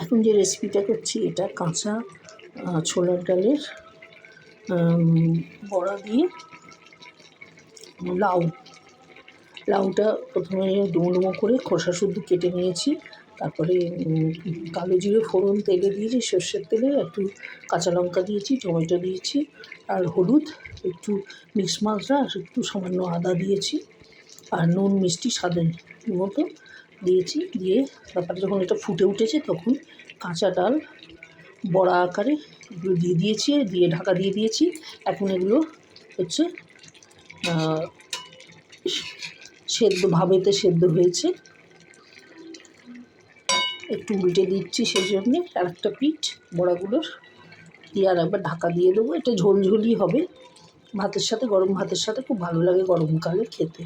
এখন যে রেসিপিটা করছি এটা কাঁচা ছোলার ডালের বড়া দিয়ে লাউটা প্রথমে ডুমো ডুমো করে খোসা শুদ্ধ কেটে নিয়েছি। তারপরে কালো জিরে ফোড়ন তেলে দিয়েছি, সর্ষের তেলে একটু কাঁচা লঙ্কা দিয়েছি, টমেটো দিয়েছি আর হলুদ, একটু মিক্স মশলা আর একটু সামান্য আদা দিয়েছি আর নুন মিষ্টি স্বাদ মতো দিয়েছি। দিয়ে তারপরে যখন এটা ফুটে উঠেছে তখন কাঁচা ডাল বড়া আকারে এগুলো দিয়ে দিয়েছি, দিয়ে ঢাকা দিয়ে দিয়েছি। এখন এগুলো হচ্ছে ভাবেতে সেদ্ধ হয়েছে, একটু উল্টে দিচ্ছি সেই জন্যে আর একটা পিঠ বড়াগুলোর দিয়ে আর একবার ঢাকা দিয়ে দেবো। এটা ঝোলঝোলই হবে, ভাতের সাথে গরম ভাতের সাথে খুব ভালো লাগে গরমকালে খেতে।